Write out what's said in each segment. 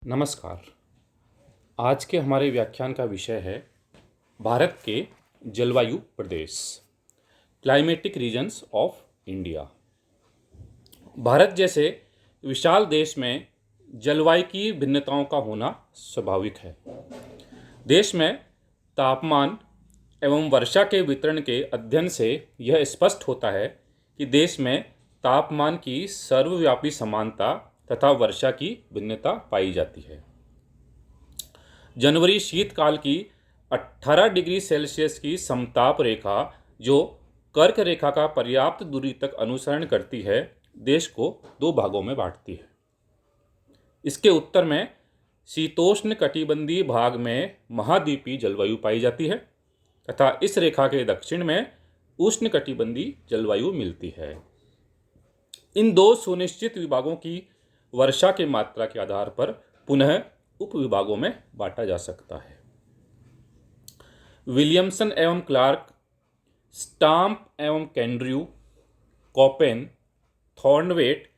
नमस्कार। आज के हमारे व्याख्यान का विषय है भारत के जलवायु प्रदेश, क्लाइमेटिक रीजन्स ऑफ इंडिया। भारत जैसे विशाल देश में जलवायु की भिन्नताओं का होना स्वाभाविक है। देश में तापमान एवं वर्षा के वितरण के अध्ययन से यह स्पष्ट होता है कि देश में तापमान की सर्वव्यापी समानता तथा वर्षा की भिन्नता पाई जाती है। जनवरी शीतकाल की 18 डिग्री सेल्सियस की समताप रेखा, जो कर्क रेखा का पर्याप्त दूरी तक अनुसरण करती है, देश को दो भागों में बांटती है। इसके उत्तर में शीतोष्ण कटिबंधीय भाग में महाद्वीपीय जलवायु पाई जाती है तथा इस रेखा के दक्षिण में उष्ण कटिबंधीय जलवायु मिलती है। इन दो सुनिश्चित विभागों की वर्षा के मात्रा के आधार पर पुनः उप विभागों में बांटा जा सकता है। विलियमसन एवं क्लार्क, स्टाम्प एवं कैंड्रयू, कॉपेन, थॉर्नवेट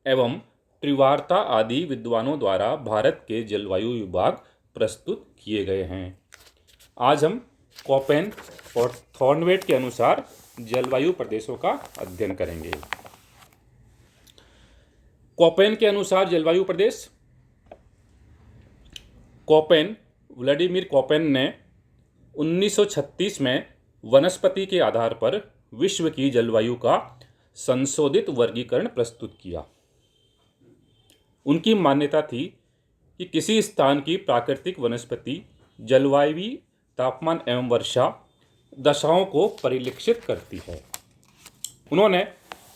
एवं त्रिवार्ता आदि विद्वानों द्वारा भारत के जलवायु विभाग प्रस्तुत किए गए हैं। आज हम कॉपेन और थॉर्नवेट के अनुसार जलवायु प्रदेशों का अध्ययन करेंगे। कॉपेन के अनुसार जलवायु प्रदेश। व्लादिमीर कॉपेन ने 1936 में वनस्पति के आधार पर विश्व की जलवायु का संशोधित वर्गीकरण प्रस्तुत किया। उनकी मान्यता थी कि किसी स्थान की प्राकृतिक वनस्पति जलवायु, तापमान एवं वर्षा दशाओं को परिलक्षित करती है। उन्होंने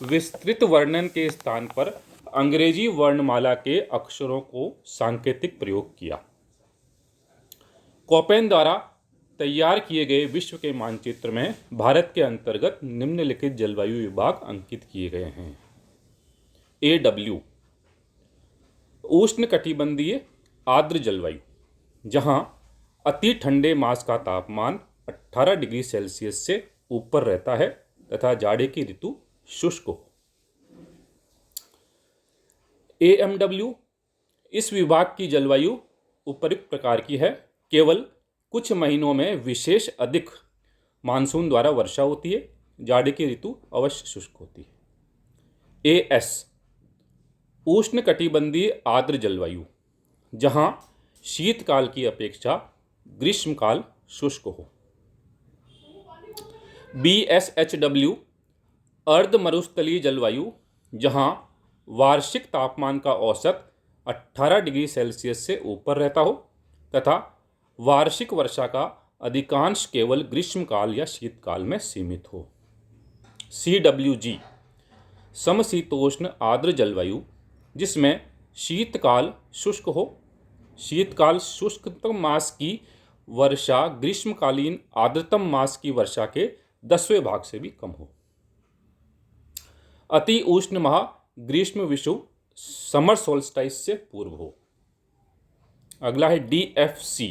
विस्तृत वर्णन के स्थान पर अंग्रेजी वर्णमाला के अक्षरों को सांकेतिक प्रयोग किया। कॉपेन द्वारा तैयार किए गए विश्व के मानचित्र में भारत के अंतर्गत निम्नलिखित जलवायु विभाग अंकित किए गए हैं। AW उष्ण कटिबंधीय आर्द्र जलवायु, जहां अति ठंडे मास का तापमान 18 डिग्री सेल्सियस से ऊपर रहता है तथा जाड़े की ऋतु शुष्क हो। AMW इस विभाग की जलवायु उपयुक्त प्रकार की है। केवल कुछ महीनों में विशेष अधिक मानसून द्वारा वर्षा होती है। जाड़े की ऋतु अवश्य शुष्क होती है। AS उष्ण कटिबंधीय आर्द्र जलवायु, जहां शीतकाल की अपेक्षा ग्रीष्मकाल शुष्क हो। BSHW अर्ध मरुस्थलीय जलवायु, जहां वार्षिक तापमान का औसत 18 डिग्री सेल्सियस से ऊपर रहता हो तथा वार्षिक वर्षा का अधिकांश केवल ग्रीष्मकाल या शीतकाल में सीमित हो। CWG समशीतोष्ण आर्द्र जलवायु, जिसमें शीतकाल शुष्क हो। शीतकाल शुष्कतम मास की वर्षा ग्रीष्मकालीन आर्द्रतम मास की वर्षा के 10वें भाग से भी कम हो। अति उष्ण माह ग्रीष्म विषुव समर सोल्स्टाइस से पूर्व हो। अगला है DFC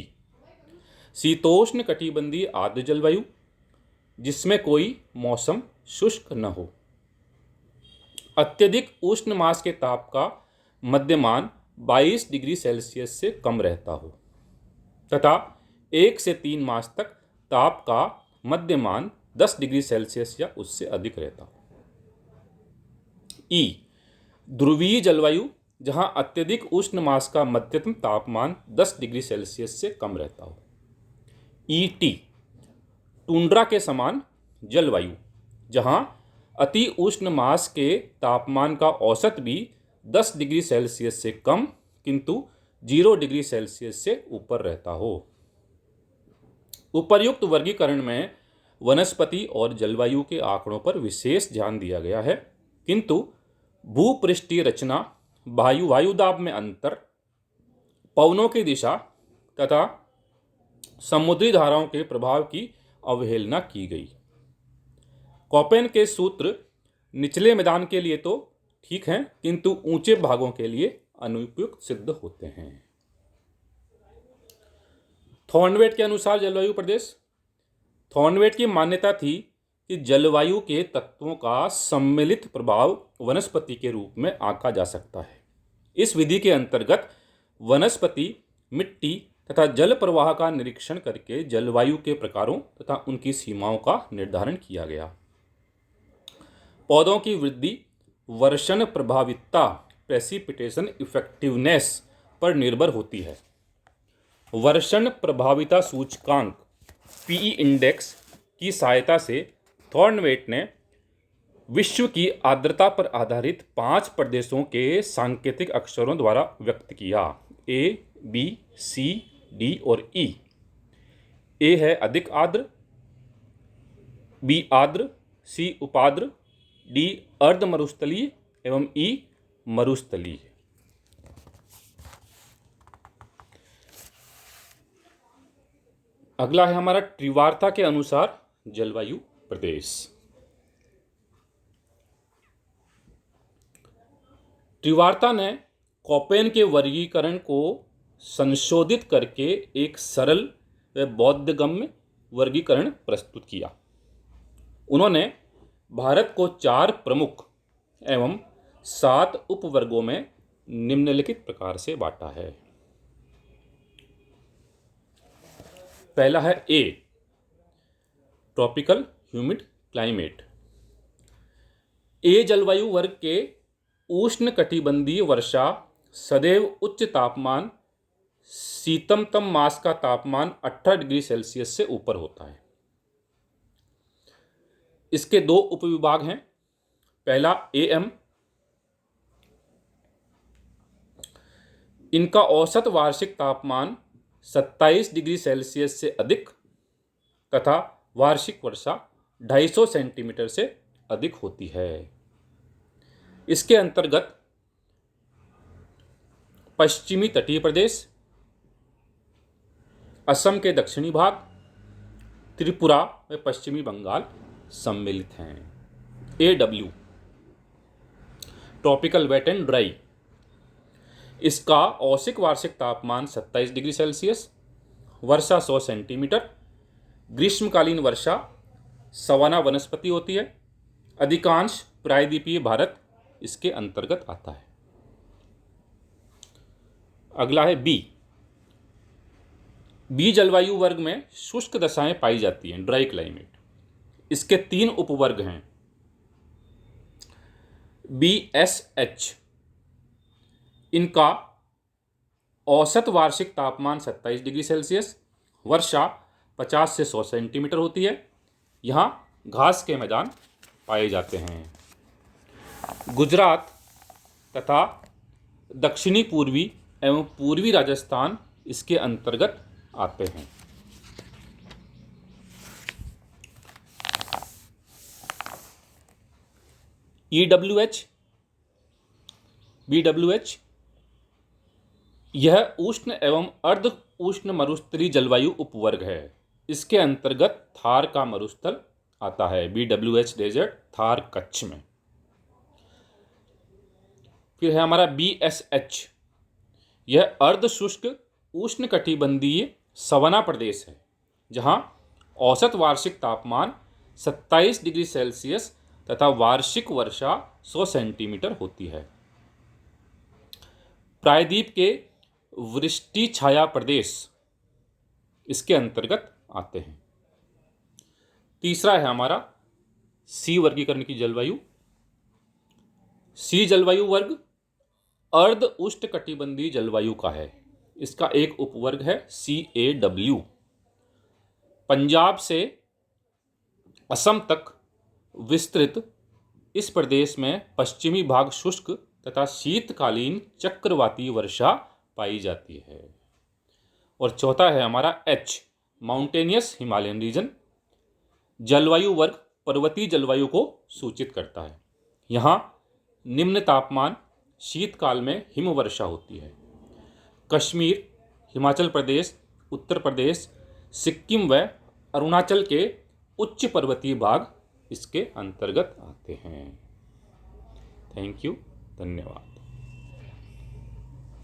शीतोष्ण कटिबंधीय आर्द्र जलवायु, जिसमें कोई मौसम शुष्क न हो। अत्यधिक उष्ण मास के ताप का मध्यमान 22 डिग्री सेल्सियस से कम रहता हो तथा 1 से 3 मास तक ताप का मध्यमान 10 डिग्री सेल्सियस या उससे अधिक रहता हो। ध्रुवीय जलवायु, जहां अत्यधिक उष्ण मास का मध्यतम तापमान 10 डिग्री सेल्सियस से कम रहता हो। ET टुंड्रा के समान जलवायु, जहां अति उष्ण मास के तापमान का औसत भी 10 डिग्री सेल्सियस से कम किंतु 0 डिग्री सेल्सियस से ऊपर रहता हो। उपर्युक्त वर्गीकरण में वनस्पति और जलवायु के आंकड़ों पर विशेष ध्यान दिया गया है, किंतु भूपृष्ठीय रचना, वायुदाब में अंतर, पवनों की दिशा तथा समुद्री धाराओं के प्रभाव की अवहेलना की गई। कॉपेन के सूत्र निचले मैदान के लिए तो ठीक हैं, किंतु ऊंचे भागों के लिए अनुपयुक्त सिद्ध होते हैं। थॉर्नवेट के अनुसार जलवायु प्रदेश। थॉर्नवेट की मान्यता थी कि जलवायु के तत्वों का सम्मिलित प्रभाव वनस्पति के रूप में आंका जा सकता है। इस विधि के अंतर्गत वनस्पति, मिट्टी तथा जल प्रवाह का निरीक्षण करके जलवायु के प्रकारों तथा उनकी सीमाओं का निर्धारण किया गया। पौधों की वृद्धि वर्षण प्रभावितता प्रेसिपिटेशन इफेक्टिवनेस पर निर्भर होती है। वर्षण प्रभाविता सूचकांक पीई इंडेक्स की सहायता से थॉर्नवेट ने विश्व की आर्द्रता पर आधारित 5 प्रदेशों के सांकेतिक अक्षरों द्वारा व्यक्त किया। ए, बी, सी, डी और ई। ए है अधिक आर्द्र, बी आर्द्र, सी उपाद्र, डी अर्ध मरुस्थलीय एवं ई मरुस्थलीय। अगला है हमारा त्रिवार्ता के अनुसार जलवायु प्रदेश। त्रिवार्ता ने कोपेन के वर्गीकरण को संशोधित करके एक सरल व बोधगम्य वर्गीकरण प्रस्तुत किया। उन्होंने भारत को 4 प्रमुख एवं 7 उपवर्गों में निम्नलिखित प्रकार से बांटा है। पहला है ए, ट्रॉपिकल ह्यूमिड क्लाइमेट। ए जलवायु वर्ग के उष्णकटिबंधीय वर्षा, सदैव उच्च तापमान, शीतमतम मास का तापमान 18 डिग्री सेल्सियस से ऊपर होता है। इसके 2 उपविभाग हैं। पहला एएम, इनका औसत वार्षिक तापमान 27 डिग्री सेल्सियस से अधिक तथा वार्षिक वर्षा 250 सेंटीमीटर से अधिक होती है। इसके अंतर्गत पश्चिमी तटीय प्रदेश, असम के दक्षिणी भाग, त्रिपुरा व पश्चिमी बंगाल सम्मिलित हैं। एडब्ल्यू, ट्रॉपिकल वेट एंड ड्राई। इसका औसत वार्षिक तापमान 27 डिग्री सेल्सियस, वर्षा 100 सेंटीमीटर, ग्रीष्मकालीन वर्षा, सवाना वनस्पति होती है। अधिकांश प्रायद्वीपीय भारत इसके अंतर्गत आता है। अगला है बी। बी जलवायु वर्ग में शुष्क दशाएं पाई जाती हैं, ड्राई क्लाइमेट। इसके 3 उपवर्ग हैं। बी एस एच, इनका औसत वार्षिक तापमान 27 डिग्री सेल्सियस, वर्षा 50 से 100 सेंटीमीटर होती है। यहाँ घास के मैदान पाए जाते हैं। गुजरात तथा दक्षिणी पूर्वी एवं पूर्वी राजस्थान इसके अंतर्गत आते हैं। EWH, BWH, यह उष्ण एवं अर्ध उष्ण मरुस्थलीय जलवायु उपवर्ग है। इसके अंतर्गत थार का मरुस्थल आता है। BWH डेजर्ट, थार कच्छ में। फिर है हमारा BSH, यह अर्ध शुष्क उष्णकटिबंधीय सवाना प्रदेश है, जहां औसत वार्षिक तापमान 27 डिग्री सेल्सियस तथा वार्षिक वर्षा 100 सेंटीमीटर होती है। प्रायद्वीप के वृष्टि छाया प्रदेश इसके अंतर्गत आते हैं। तीसरा है हमारा सी वर्गीकरण की जलवायु। सी जलवायु वर्ग अर्ध उष्णकटिबंधीय जलवायु का है। इसका एक उपवर्ग है CAW। पंजाब से असम तक विस्तृत इस प्रदेश में पश्चिमी भाग शुष्क तथा शीतकालीन चक्रवाती वर्षा पाई जाती है। और चौथा है हमारा H, माउंटेनियस हिमालयन रीजन। जलवायु वर्ग पर्वतीय जलवायु को सूचित करता है। यहाँ निम्न तापमान, शीतकाल में हिमवर्षा होती है। कश्मीर, हिमाचल प्रदेश, उत्तर प्रदेश, सिक्किम व अरुणाचल के उच्च पर्वतीय भाग इसके अंतर्गत आते हैं। थैंक यू, धन्यवाद।